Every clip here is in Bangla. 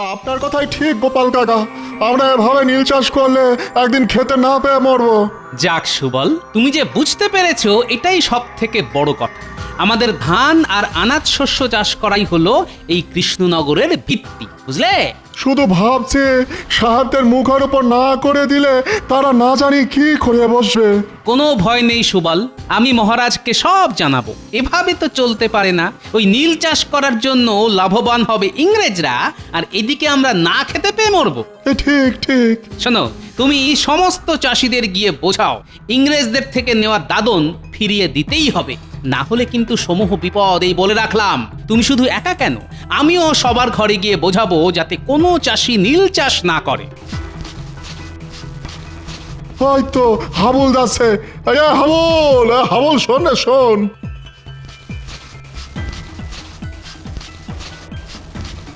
আপনার কথাই ঠিক গোপাল কাকা, আমরা এভাবে নীল চাষ করলে একদিন খেতে না পেয়ে মরবো। যাক সুবল, তুমি যে বুঝতে পেরেছো এটাই সব থেকে বড় কথা। আমাদের ধান আর আনাজ শস্য চাষ করাই হলো এই কৃষ্ণনগরের ভিত্তি, বুঝলে? শুধু ভাবছে সাহেবদের মুখের উপর না করে দিলে তারা না জানি কি করে বসবে। কোনো ভয় নেই সুবল, আমি মহারাজকে সব জানাবো। এভাবে তো চলতে পারে না। ওই নীল চাষ করার জন্য লাভবান হবে ইংরেজরা, আর এদিকে আমরা না খেতে পেয়ে মরবো। ঠিক ঠিক। শোনো, তুমি সমস্ত চাষিদের গিয়ে বোঝাও ইংরেজদের থেকে নেওয়া দাদন ফিরিয়ে দিতেই হবে, না হলে কিন্তু সমূহ বিপদ। এই বলে রাখলাম, তুমি শুধু একা কেন, আমিও সবার ঘরে গিয়ে বোঝাবো যাতে কোনো চাষি নীল চাষ না করে। হয়তো হাবুল যাচ্ছে। হাবুল, হাবুল শোন না, শোন।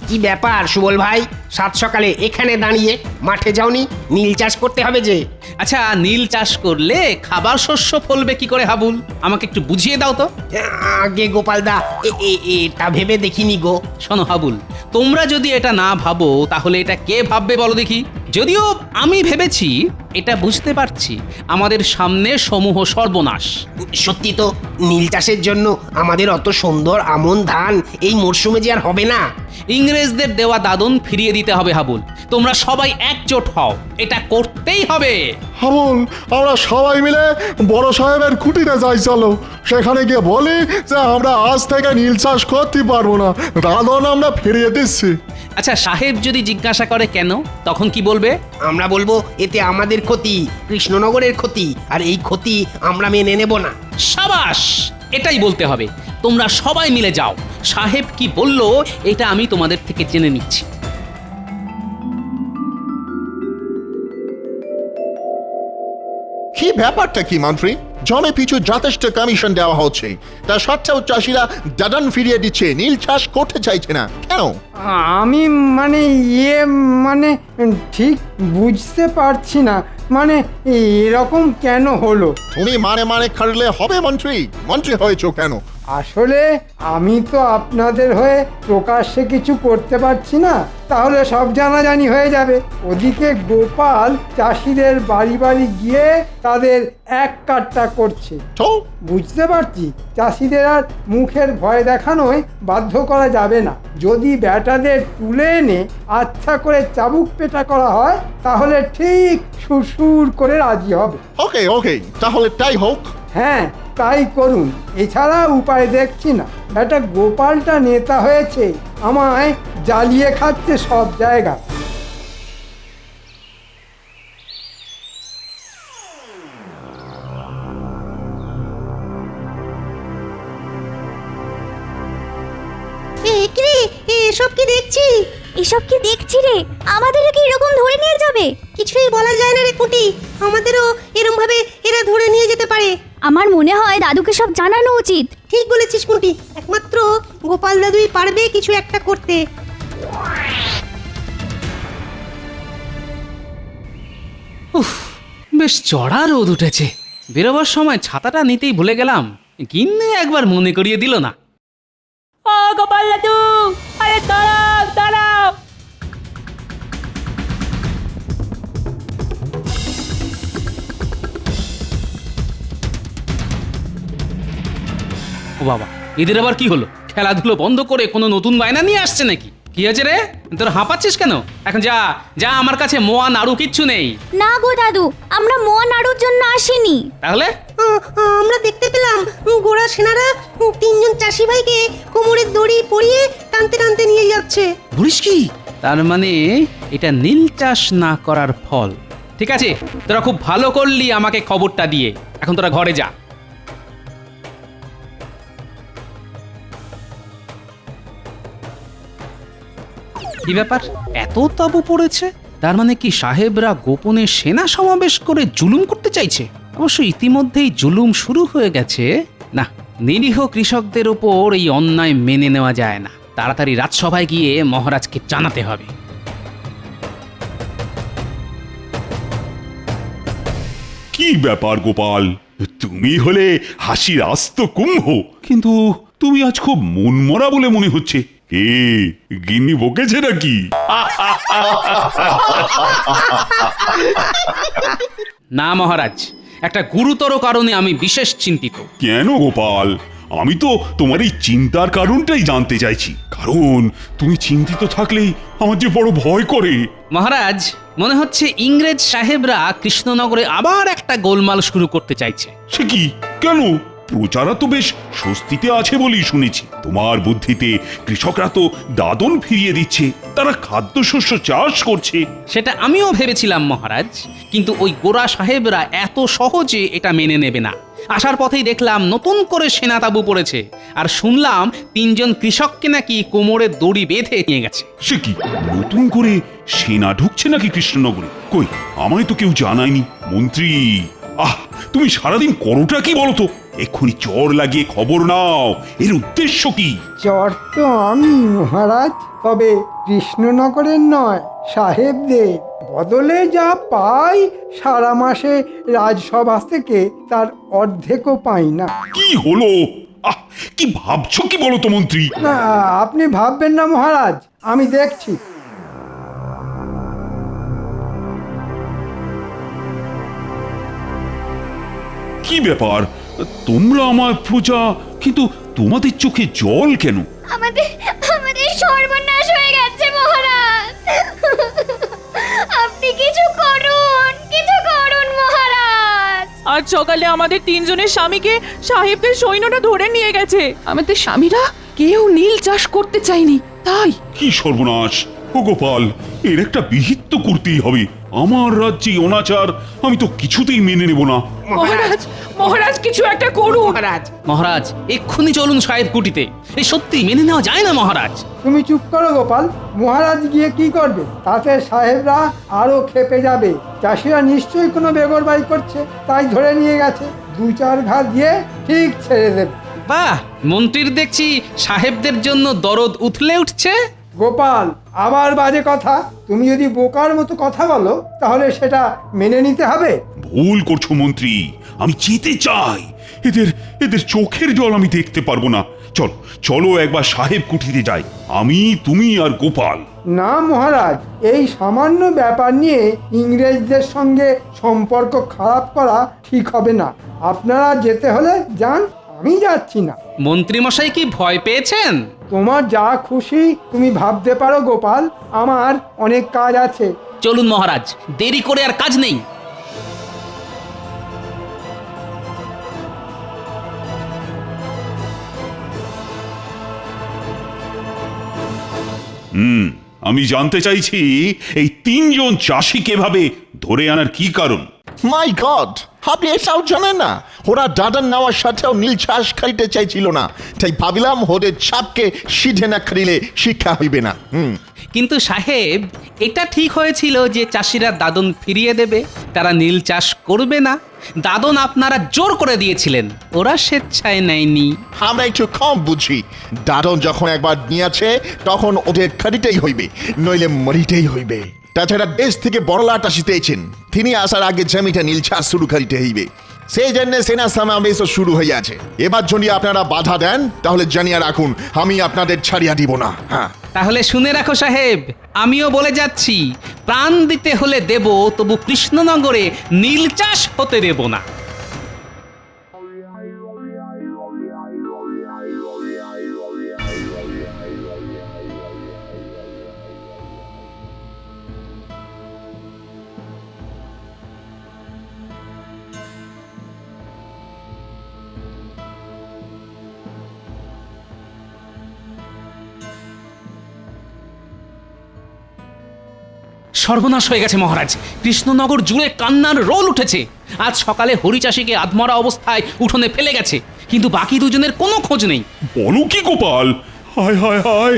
কি ব্যাপার সুবল ভাই, সাত সকালে এখানে দাঁড়িয়ে মাঠে যাওনি? নীল চাষ করতে হবে যে। আচ্ছা, নীল চাষ করলে খাবার শস্য ফলবে কি করে হাবুল? আমাকে একটু বুঝিয়ে দাও তো। আগে গোপালদা, এটা ভেবে দেখিনি গো। শোনো হাবুল, তোমরা যদি এটা না ভাবো তাহলে এটা কে ভাববে বলো দেখি? যদিও আমি ভেবেছি, এটা বুঝতে পারছি আমাদের সামনে সমূহ সর্বনাশ। সত্যি তো, নীল চাষের জন্য আমাদের অত সুন্দর আমন ধান এই মরশুমে যে আর হবে না। ইংরেজদের দেওয়া দাদন ফিরিয়ে দিতে হবে হাবুল। তোমরা সবাই একজোট হও, এটা করতেই হবে। হাবুল, আমরা সবাই মিলে বড় সাহেবের কুটিতে যাই, চলো। সেখানে গিয়ে বলি যে আমরা আজ থেকে নীল চাষ করতে পারবো না, দাদন আমরা ফিরিয়ে দিচ্ছি। আচ্ছা, সাহেব যদি জিজ্ঞাসা করে কেন, তখন কি বলবে? আমরা বলবো এতে আমাদের ক্ষতি, কৃষ্ণনগরের ক্ষতি, আর এই ক্ষতি আমরা মেনে নেব না। সাবাস, এটাই বলতে হবে। তোমরা সবাই মিলে যাও, সাহেব কি বললো এটা আমি তোমাদের থেকে জেনে নিচ্ছি। কি ব্যাপারটা কি মন্ত্রী? জমি পিছু যথেষ্ট কমিশন দেওয়া হচ্ছে, তা সত্ত্বেও চাষিরা দাদন ফিরিয়ে দিচ্ছে, নীল চাষ করতে চাইছে না কেন? আমি মানে মানে ঠিক বুঝতে পারছি না, মানে এরকম কেন হলো? তুমি মানে মানে খাটলে হবে মন্ত্রী? মন্ত্রী হয়েছো কেন? আসলে আমি তো আপনাদের হয়ে প্রকাশ্যে কিছু করতে পারছি না, তাহলে সব জানাজানি হয়ে যাবে। ওদিকে গোপাল চাষিদের বাড়ি বাড়ি গিয়ে তাদের এক কাট্টা করছে। তো বুঝতে পারছি চাষিদের আর মুখের ভয় দেখানোয় বাধ্য করা যাবে না। যদি ব্যাটাদের তুলে এনে আচ্ছা করে চাবুক পেটা করা হয় তাহলে ঠিক সুরসুর করে রাজি হবে। ওকে ওকে, তাহলে তাই হোক। হ্যাঁ, তাই করুন, এছাড়া উপায় দেখছি না। ব্যাটা গোপালটা নেতা হয়েছে, আমায় জ্বালিয়ে খাচ্ছে সব জায়গা। এসব কি দেখছি? এসব কি দেখছি রে? আমাদেরও কি এরকম ধরে নিয়ে যাবে? কিছুই বলা যায় না রে কুটি, আমাদেরও এরকম ভাবে এরা ধরে নিয়ে যেতে পারে। আমার মনে হয় দাদুকে সব জানানো উচিত। ঠিক বলেছিস কুটি, একমাত্র গোপাল দাদুই পারবে কিছু একটা করতে। উফ, বেশ চড়া রোদ উঠেছে। বেরোবার সময় ছাতাটা নিতেই ভুলে গেলাম, গিন্নি একবার মনে করিয়ে দিল না। ও গোপাল দাদু, আরে দাঁড়াও দাঁড়াও। ও বাবা, এদের আবার কি হলো? খেলাধুলো বন্ধ করে কোনো নতুন বায়না নিয়ে আসছে নাকি? কি আছে রে, তোর হাঁপাচ্ছিস কেন? এখন যা যা, আমার কাছে মোয়া নাড়ু কিচ্ছু নেই। না গো দাদু, আমরা মোয়া নাড়ুর জন্য আসিনি। তাহলে আমরা দেখতে পেলাম গোড়া সেনারা তিনজন চাষি ভাইকে কোমরের দড়ি পরিয়ে টানতে টানতে নিয়ে যাচ্ছে। বলিস কি? তার মানে এটা নীল চাষ না করার ফল। ঠিক আছে, তোরা খুব ভালো করলি আমাকে খবরটা দিয়ে। এখন তোরা ঘরে যা। কি ব্যাপার, এত তাবু পড়েছে? তার মানে কি সাহেবরা গোপনে সেনা সমাবেশ করে জুলুম করতে চাইছে? অবশ্য ইতিমধ্যেই জুলুম শুরু হয়ে গেছে। না, নিরীহ কৃষকদের ওপর এই অন্যায় মেনে নেওয়া যায় না। তাড়াতাড়ি রাজসভায় গিয়ে মহারাজকে জানাতে হবে। কি ব্যাপার গোপাল, তুমি হলে হাসির আস্ত কুম্ভ, কিন্তু তুমি আজ খুব মনমরা বলে মনে হচ্ছে। কে গিন্নি বকেছে নাকি? না মহারাজ, একটা গুরুতর কারণে আমি বিশেষ চিন্তিত। কেন গোপাল? আমি তো তোমার এই চিন্তার কারণটাই জানতে চাইছি। কারণ তুমি চিন্তিত থাকলেই আমার যে বড় ভয় করে। মহারাজ, মনে হচ্ছে ইংরেজ সাহেবরা কৃষ্ণনগরে আবার একটা গোলমাল শুরু করতে চাইছে। সে কি? কেন? প্রজারা তো বেশ স্বস্তিতে আছে বলেই শুনেছি। তোমার বুদ্ধিতে কৃষকরা তো দাদন ফিরিয়ে দিচ্ছে, তারা খাদ্যশস্য চাষ করছে। সেটা আমিও ভেবেছিলাম মহারাজ, কিন্তু ওই গোরা সাহেবরা এত সহজে এটা মেনে নেবে না। আসার পথেই দেখলাম নতুন করে সেনা তাঁবু পড়েছে, আর শুনলাম 3 জন কৃষককে নাকি কোমরে দড়ি বেঁধে নিয়ে গেছে। সে কি? নতুন করে সেনা ঢুকছে নাকি কৃষ্ণনগরে? কই, আমায় তো কেউ জানায়নি। মন্ত্রী, তুমি সারাদিন করোটা কি বলো তো? এক্ষুনি চর লাগিয়ে খবর নাও, এর উদ্দেশ্য কি? চর তো আমি মহারাজ, তবে কৃষ্ণনগরের নয়, সাহেবদের। বদলে যা পাই সারা মাসে রাজসভা থেকে তার অর্ধেকও পাই না। কি হলো? কি ভাবছো কি বলো তো মন্ত্রী? না, আপনি ভাববেন না মহারাজ, আমি দেখছি। কি ব্যাপার? তোমরা আমার প্রজা, কিন্তু তোমাদের চোখে জল কেন? আমাদের সর্বনাশ হয়ে গেছে মহারাজ। আপনি কিছু করুন মহারাজ। আজ সকালে আমাদের 3 জনের স্বামীকে সাহেবদের সৈন্যরা ধরে নিয়ে গেছে। আমাদের স্বামীরা কেউ নীল চাষ করতে চায়নি, তাই। কি সর্বনাশ! ও গোপাল, এর একটা বিহিত তো করতেই হবে। আমার রাজ্যে অনাচার আমি তো কিছুতেই মেনে নেব না। মহারাজ, মহারাজ কিছু একটা করুন। মহারাজ, মহারাজ, এক্ষুনি চলুন সাহেব কুটিতে। এই সত্যি মেনে নেওয়া যায় না মহারাজ। তুমি চুপ করো গোপাল, মহারাজ গিয়ে কি করবে? তাতে সাহেবরা আরো ক্ষেপে যাবে। চাষিরা নিশ্চয়ই কোনো বেগরবাই করছে, তাই ধরে নিয়ে গেছে। 2-4 ঘা দিয়ে ঠিক ছেড়ে দেবে। বাহ, মন্ত্রীর দেখছি সাহেবদের জন্য দরদ উথলে উঠছে। গোপাল, আবার বাজে কথা। তুমি যদি বোকার মতো কথা বলো তাহলে সেটা মেনে নিতে হবে। ভুল করছো মন্ত্রী, আমি যেতে চাই। এদের চোখের জল আমি দেখতে পারবো না। চলো চলো একবার সাহেব কুঠিতে যাই, আমি, তুমি আর গোপাল। না মহারাজ, এই সামান্য ব্যাপার নিয়ে ইংরেজদের সঙ্গে সম্পর্ক খারাপ করা ঠিক হবে না। আপনারা যেতে হলে যান, আমি যাচ্ছি না। মন্ত্রী মশাই কি ভয় পেয়েছেন? তোমার যা খুশি তুমি ভাবতে পারো গোপাল, আমার অনেক কাজ আছে। চলুন মহারাজ, দেরি করে আর কাজ নেই। আমি জানতে চাইছি এই 3 জন চাষিকে এভাবে ধরে আনার কি কারণ? মাই গড, আপনি এটাও জানেন না? ওরা দাদন নেওয়ার সাথেও নীল চাষ খাইতে চাইছিল না, তাই ভাবিলাম ওদের ছাপকে সিধে না খাইলে শিক্ষা হইবে না। কিন্তু সাহেব, এটা ঠিক হয়েছিল যে চাষিরা দাদন ফিরিয়ে দেবে, তারা নীল চাষ করবে না। দাদন আপনারা জোর করে দিয়েছিলেন, ওরা স্বেচ্ছায় নেয়নি। আমরা একটু কম বুঝি। দাদন যখন একবার নিয়েছে তখন ওদের খারিতেই হইবে, নইলে মরিতেই হইবে। তাছাড়া দেশ থেকে বড়লাট আসিতেছেন, তিনি আসার আগে জমিটা নীল চাষ শুরু করিতে হইবে। সেই জন্য সেনা সমাবেশও শুরু হইয়াছে। এবার যদি আপনারা বাধা দেন তাহলে জানিয়া রাখুন, আমি আপনাদের ছাড়িয়া দিব না। হ্যাঁ, তাহলে শুনে রাখো সাহেব, আমিও বলে যাচ্ছি, প্রাণ দিতে হলে দেব, তবু কৃষ্ণনগরে নীল চাষ হতে দেব না। সর্বনাশ হয়ে গেছে মহারাজ, কৃষ্ণনগর জুড়ে কান্নার রোল উঠেছে। আজ সকালে হরিচাষীকে আধমরা অবস্থায় উঠোনে ফেলে গেছে, কিন্তু বাকি 2 জনের কোনো খোঁজ নেই। বলো কি গোপাল? হায় হায় হায়,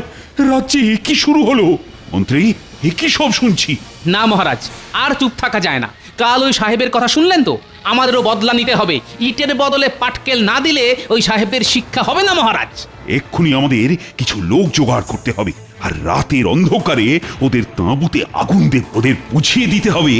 রাজ্যে এ কি শুরু হলো? মন্ত্রী, এ কি সব শুনছি? না মহারাজ, আর চুপ থাকা যায় না। কাল ওই সাহেবের কথা শুনলেন তো, আমাদেরও বদলা নিতে হবে। ইটের বদলে পাটকেল না দিলে ওই সাহেবদের শিক্ষা হবে না মহারাজ। এক্ষুনি আমাদের কিছু লোক জোগাড় করতে হবে, আর রাতের অন্ধকারে ওদের তাঁবুতে আগুন দেব। ওদের বুঝিয়ে দিতে হবে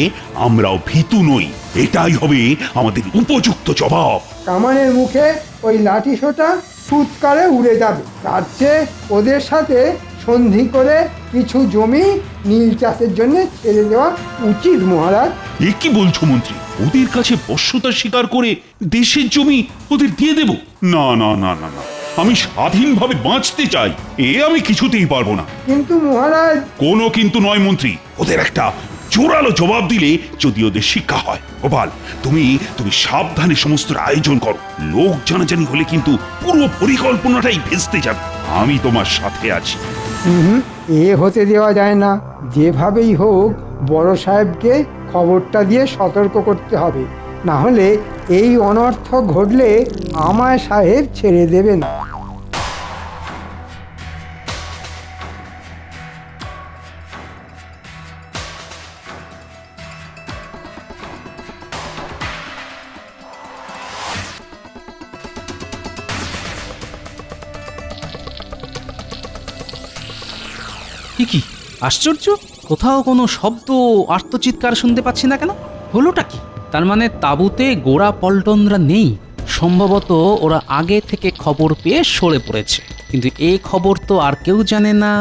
আমরাও ভীতু নই। এটাই হবে আমাদের উপযুক্ত জবাব। কামানের মুখে ওই লাঠি সোটা ফুৎকারে উড়ে যাবে। তার চেয়ে ওদের সাথে সন্ধি করে কিছু জমি নীল চাষের জন্য ছেড়ে দেওয়া উচিত মহারাজ। এ কি বলছো মন্ত্রী? ওদের কাছে বশ্যতা স্বীকার করে দেশের জমি ওদের দিয়ে দেব? না না না না না, আমি স্বাধীনভাবে বাঁচতে চাই, এ আমি কিছুতেই পারবো না। কিন্তু মহারাজ, কোনো কিন্তু নয় মন্ত্রী, ওদের একটা জোরালো জবাব দিলে যদি ওদের শিক্ষা হয়। গোপাল, তুমি তুমি সাবধানে সমস্ত আয়োজন করো। লোক জানাজানি হলে কিন্তু পুরো পরিকল্পনাটাই ভেস্তে যাবে। আমি তোমার সাথে আছি। এ হতে দেওয়া যায় না। যেভাবেই হোক বড় সাহেবকে খবরটা দিয়ে সতর্ক করতে হবে, না হলে এই অনর্থ ঘটলে আমায় সাহেব ছেড়ে দেবে না। কি আশ্চর্য, কোথাও কোনো শব্দ আর্তচিৎকার শুনতে পাচ্ছি না কেন? হলোটা কি? তার মানে তাঁবুতে গোড়া পল্টনরা নেই। সম্ভবত ওরা আগে থেকে খবর পেয়ে সরে পড়েছে, কিন্তু এই খবর তো আর কেউ জানে না।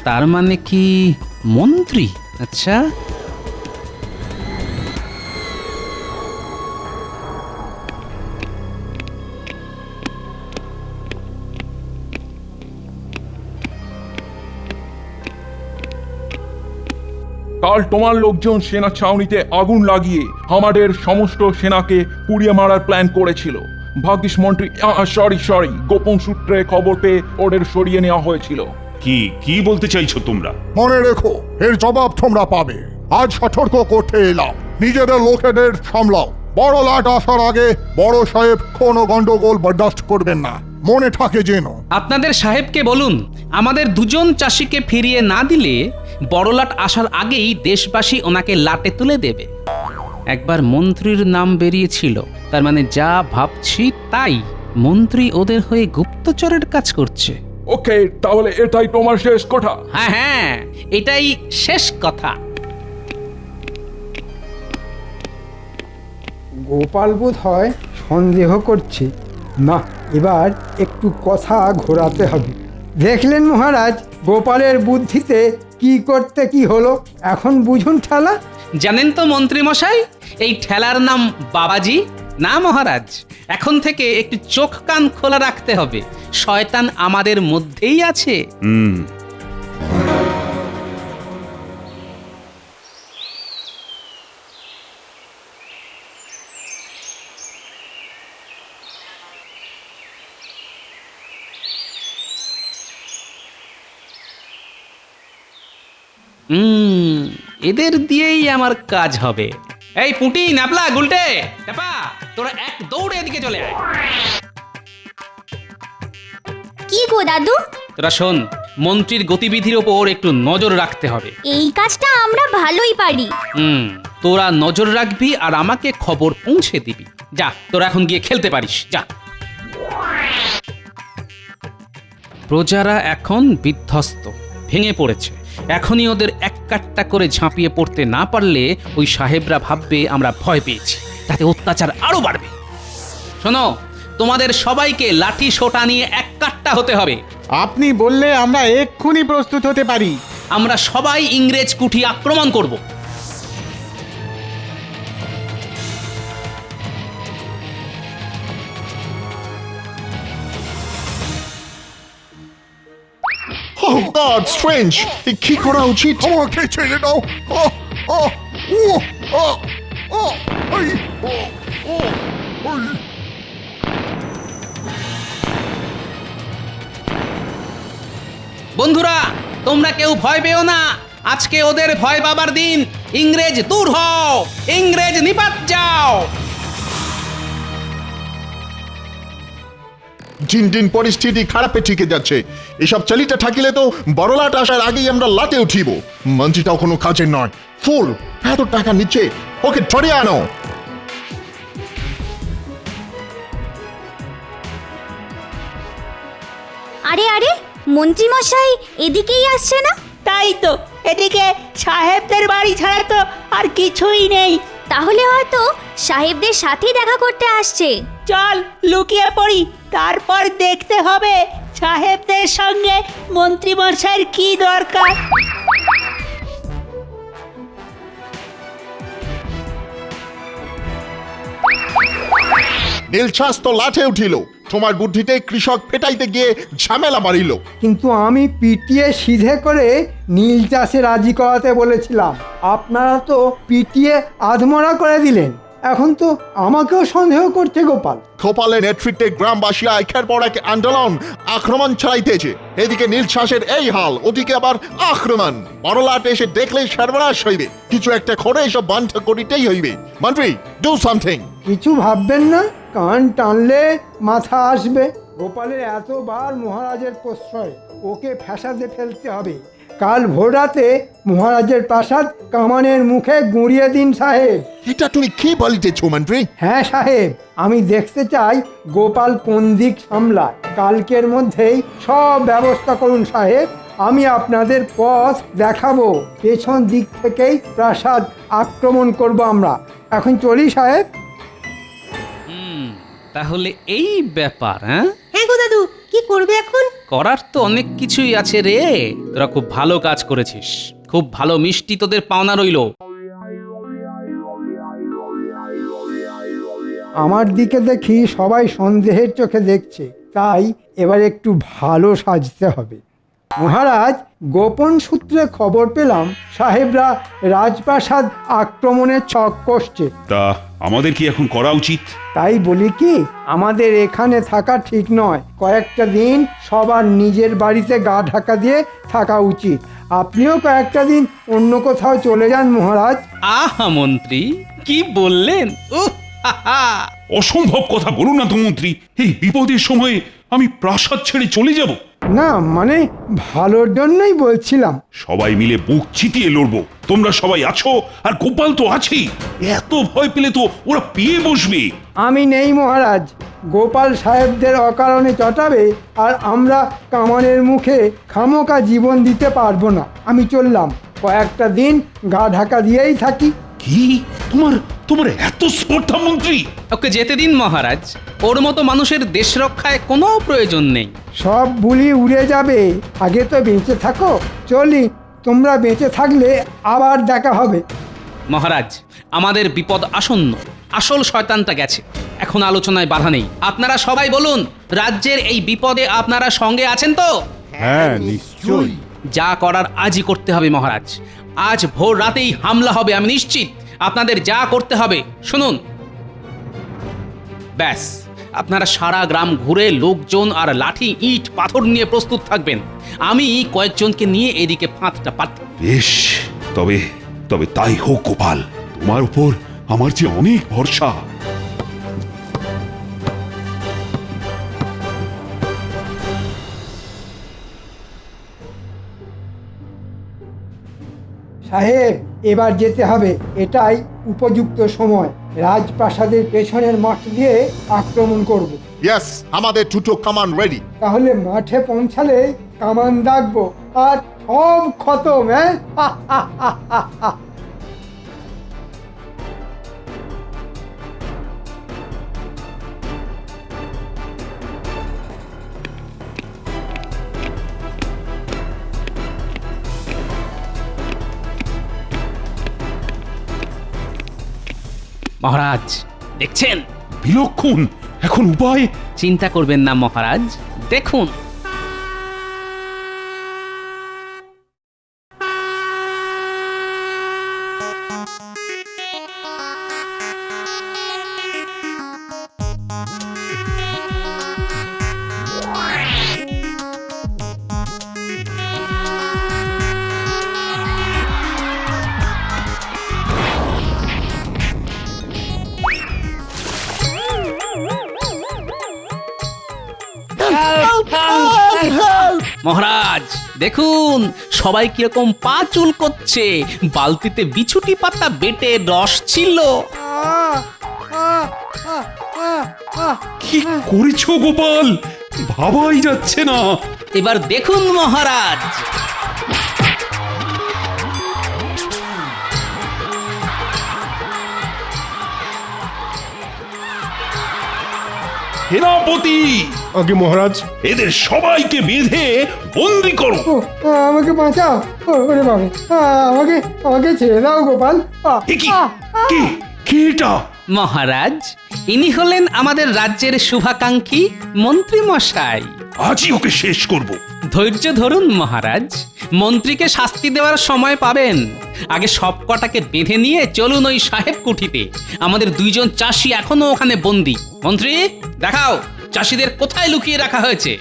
তার মানে কি মন্ত্রী? আচ্ছা, কাল তোমার লোকজন সেনা ছাউনিতে আগুন লাগিয়ে আমাদের সমস্ত সেনাকে পুড়িয়ে মারার প্ল্যান করেছিল। ভাগ্যিস মন্ত্রী সরি গোপন সূত্রে খবর পেয়ে ওদের সরিয়ে নেওয়া হয়েছিল। কি কি বলতে চাইছো তোমরা? মনে রেখো, এর জবাব তোমরা পাবে। আজ সতর্ক করতে এলাম, নিজেদের লোকেদের সামলাও। বড় লাট আসার আগে বড় সাহেব কোনো গন্ডগোল বরদাস্ত করবেন না, মনে থাকে যেন। আপনাদের সাহেবকে বলুন আমাদের দুজন চাষিকে ফিরিয়ে না দিলে বড়লাট আসার আগেই দেশবাসী ওনাকে লাটে তুলে দেবে। একবার মন্ত্রীর নাম বেরিয়েছিল, তার মানে যা ভাবছি তাই। মন্ত্রী ওদের হয়ে গুপ্তচরের কাজ করছে। ওকে, তাহলে এটাই তোমার শেষ কথা? হ্যাঁ হ্যাঁ, এটাই শেষ কথা। গোপাল বোধ হয় সন্দেহ করছে। না, এবার একটু কথা ঘোরাতে হবে। দেখলেন মহারাজ, গোপালের বুদ্ধিতে কি করতে কি হলো। এখন বুঝুন ঠেলা। জানেন তো মন্ত্রী মশাই, এই ঠেলার নাম বাবাজি। না মহারাজ, এখন থেকে একটু চোখ কান খোলা রাখতে হবে। শয়তান আমাদের মধ্যেই আছে। এদের দিয়েই আমার কাজ হবে। এই পুঁটি, নাপলা, গুলটে, টাপা, তোরা এক দৌড়ে এদিকে চলে আয়। কি গো দাদু? তোরা শোন, মন্ত্রীর গতিবিধির ওপর একটু নজর রাখতে হবে। এই কাজটা আমরা ভালোই পারি। তোরা নজর রাখবি আর আমাকে খবর পৌঁছে দিবি। যা, তোরা এখন গিয়ে খেলতে পারিস, যা। প্রজারা এখন বিধ্বস্ত, ভেঙে পড়েছে। এখনই ওদের এক কাট্টা করে ঝাঁপিয়ে পড়তে না পারলে ওই সাহেবরা ভাববে আমরা ভয় পেয়েছি, তাতে অত্যাচার আরো বাড়বে। শোনো, তোমাদের সবাইকে লাঠি সোটা নিয়ে এক কাট্টা হতে হবে। আপনি বললে আমরা এক্ষুনি প্রস্তুত হতে পারি। আমরা সবাই ইংরেজ কুঠি আক্রমণ করব। Oh God, strange! কি করা উচিত? আমাকে ছেড়ে দাও। বন্ধুরা, তোমরা কেউ ভয় পেও না। আজকে ওদের ভয় পাবার দিন। ইংরেজ দূর হও, ইংরেজ নিপাত যাও। দিন দিন পরিস্থিতি খারাপে ঠিকে যাচ্ছে। এসব চালিতে থাকিলে তো বড়লাট আসার আগেই আমরা লাটে উঠিব। মন্ত্রীটাও কোনো কাজের নয়, ফুল। এত টাকা নিচ্ছে, ওকে ধরে আনো। আরে আরে, মন্ত্রী মশাই এদিকেই আসছে না? তাই তো, এদিকে সাহেবদের বাড়ি ছাড়া তো আর কিছুই নেই। তাহলে হয়তো সাহেবদের সাথেই দেখা করতে আসছে। চল লুকিয়ে পড়ি, তারপর দেখতে হবে সাহেবদের সঙ্গে মন্ত্রীমশাইয়ের কি দরকার। নীলছাস তো লাঠে উঠিল, তোমার বুদ্ধিতে কৃষক ফেটাইতে গিয়ে ঝামেলা বাড়িল। কিন্তু আমি পিটিয়ে সিধে করে নীল চাষে রাজি করাতে বলেছিলাম, আপনারা তো পিটিয়ে আধমরা করে দিলেন। এখন তো আমাকেও সন্দেহ করছে গোপাল। গোপালের নেতৃত্বে গ্রামবাসীরা একের পর এক আন্দোলন আক্রমণ চালাইতেছে। এদিকে নীলছাসের এই হাল, ওদিকে আবার আক্রমণ। বড়লাট এসে দেখলে সর্বনাশ হইবে। কিছু একটা করে এসব বন্ধ করিতেই হইবে। মন্ত্রী, ডু সামথিং। কিছু ভাববেন না, কান টানলে মাথা আসবে। গোপালের এতবার মহারাজের প্রশ্রয়, ওকে ফ্যাসাদে ফেলতে হবে। কাল ভোররাতে মহারাজের প্রাসাদ কামানের মুখে গুঁড়িয়ে দিন সাহেব। এটা তুমি কি বলিতেছ মন্ত্রী? হ্যাঁ সাহেব, আমি দেখতে চাই গোপাল কোন দিক সামলায়। কালকের মধ্যেই সব ব্যবস্থা করুন সাহেব। আমি আপনাদের পথ দেখাবো। পেছন দিক থেকেই প্রাসাদ আক্রমণ করব আমরা। এখন চলি সাহেব। তাহলে এই ব্যাপার, হ্যাঁ? হ্যাঁ গো দাদু, কি করবে এখন? করার তো অনেক কিছুই আছে রে। তোরা খুব ভালো কাজ করেছিস, খুব ভালো মিষ্টি তোদের পাওনা রইলো। আমার দিকে দেখি সবাই সন্দেহের চোখে দেখছে, তাই এবার একটু ভালো সাজতে হবে। মহারাজ, গোপন সূত্রে খবর পেলাম সাহেবরা রাজপ্রাসাদ আক্রমণের ছক কষছে। তা আমাদের কি এখন করা উচিত? তাই বলি কি, আমাদের এখানে থাকা ঠিক নয়। কয়েকটা দিন সবার নিজের বাড়িতে গা ঢাকা দিয়ে থাকা উচিত। আপনিও কয়েকটা দিন অন্য কোথাও চলে যান মহারাজ। আহা মন্ত্রী, কি বললেন! অসম্ভব কথা বলুন না তো মন্ত্রী। এই বিপদের সময়ে আমি প্রাসাদ ছেড়ে চলে যাব? না মানে ভালোর জন্যই বলছিলাম। সবাই মিলে বুক চিতিয়ে লড়বো। তোমরা সবাই আছো, আর গোপাল তো আছেই। এত ভয় পেলে তো ওরা পেয়ে বসবে। আমি নেই মহারাজ। গোপাল সাহেবদের অকারণে চটাবে, আর আমরা কামানের মুখে খামোকা জীবন দিতে পারবো না। আমি চললাম, কয়েকটা দিন গা ঢাকা দিয়েই থাকি। কি তোমার এত স্পর্ধা মন্ত্রী? ওকে যেতে দিন মহারাজ। ওর মতো মানুষের দেশ রক্ষায় কোনো প্রয়োজন নেই। সব বুলি উড়ে যাবে, আগে তো বেঁচে থাকো। চলি, তোমরা বেঁচে থাকলে আবার দেখা হবে। মহারাজ, আমাদের বিপদ আসন্ন। আসল শয়তানটা গেছে, এখন আলোচনায় বাধা নেই। আপনারা সবাই বলুন, রাজ্যের এই বিপদে আপনারা সঙ্গে আছেন তো? হ্যাঁ নিশ্চয়ই। যা করার আজই করতে হবে মহারাজ। আজ ভোর রাতেই হামলা হবে, আমি নিশ্চিত। আপনাদের যা করতে হবে শুনুন। ব্যাস, আপনারা সারা গ্রাম ঘুরে লোকজন আর লাঠি ইট পাথর নিয়ে প্রস্তুত থাকবেন। আমি কয়েকজনকে নিয়ে এদিকে ফাঁদটা পাতি। বেশ, তবে তাই হোক গোপাল। তোমার উপর আমার যে অনেক ভরসা। সাহেব, এবার যেতে হবে। এটাই উপযুক্ত সময়। রাজপ্রাসাদের পেছনের মাঠ দিয়ে আক্রমণ করব। ইয়েস, আমাদের দুটো কামান রেডি। তাহলে মাঠে পৌঁছালে কামান দাগবো, আর সব খতম। হ্যাঁ, মহারাজ দেখছেন? বিলক্ষণ। এখন উপায়? চিন্তা করবেন না মহারাজ, দেখুন। মহারাজ দেখুন, সবাই কিরকম পা চুল করছে। বালতিতে বিছুটি পাতা বেটে রস ছিল। কি করেছো গোপাল? ভাবাই যাচ্ছে না। এবার দেখুন মহারাজ। সেনাপতি আগে মহারাজ, এদের সবাইকে বেঁধে বন্দি করো। ও আমাকে বাঁচাও, ওরে বাবা, আমাকে আমাকে ছেড়ে দাও গোপাল। এ কি? কে কে এটা? মহারাজ, ইনি হলেন আমাদের রাজ্যের শুভাকাঙ্ক্ষী মন্ত্রী মশাই। আজই ওকে শেষ করব। ধৈর্য ধরুন মহারাজ, মন্ত্রীকে শাস্তি দেওয়ার সময় পাবেন। আগে সব কটাকে বেঁধে নিয়ে চলুন ওই সাহেব কুঠিতে। আমাদের দুইজন চাষি এখনো ওখানে বন্দী। মন্ত্রী, দেখাও চাষিদের কোথায় লুকিয়ে রাখা হয়েছে।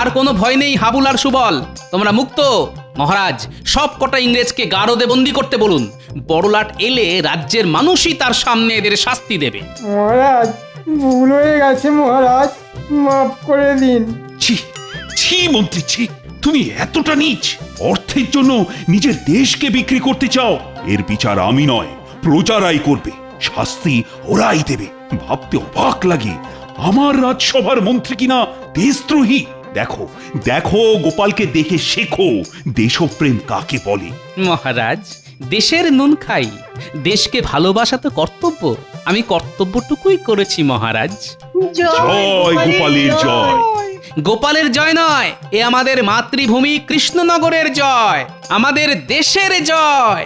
আর কোনো ভয় নেই হাবুল আর সুবল, তোমরা মুক্ত। মহারাজ, সব কটা ইংরেজকে গারদে বন্দি করতে বলুন। বড়লাট এলে রাজ্যের মানুষই তার সামনে এদের শাস্তি দেবে। মহারাজ, ভুল হয়ে গেছে মহারাজ, মাফ করে দিন। ছি ছি মন্ত্রী, ছি! তুমি এতটা নীচ! অর্থের জন্য নিজের দেশকে বিক্রি করতে চাও? এর বিচার আমি নয়, প্রজারাই করবে। শাস্তি ওরাই দেবে। ভাবতে অবাক লাগে, আমার রাজসভার মন্ত্রী কিনা দেশদ্রোহী। দেখো দেখো, গোপালকে দেখে শেখো দেশপ্রেম কাকে বলে। মহারাজ, দেশের নুন খাই, দেশকে ভালোবাসা তো কর্তব্য। আমি কর্তব্যটুকুই করেছি মহারাজ। জয় গোপালের জয়। গোপালের জয় নয়, এ আমাদের মাতৃভূমি কৃষ্ণনগরের জয়, আমাদের দেশের জয়।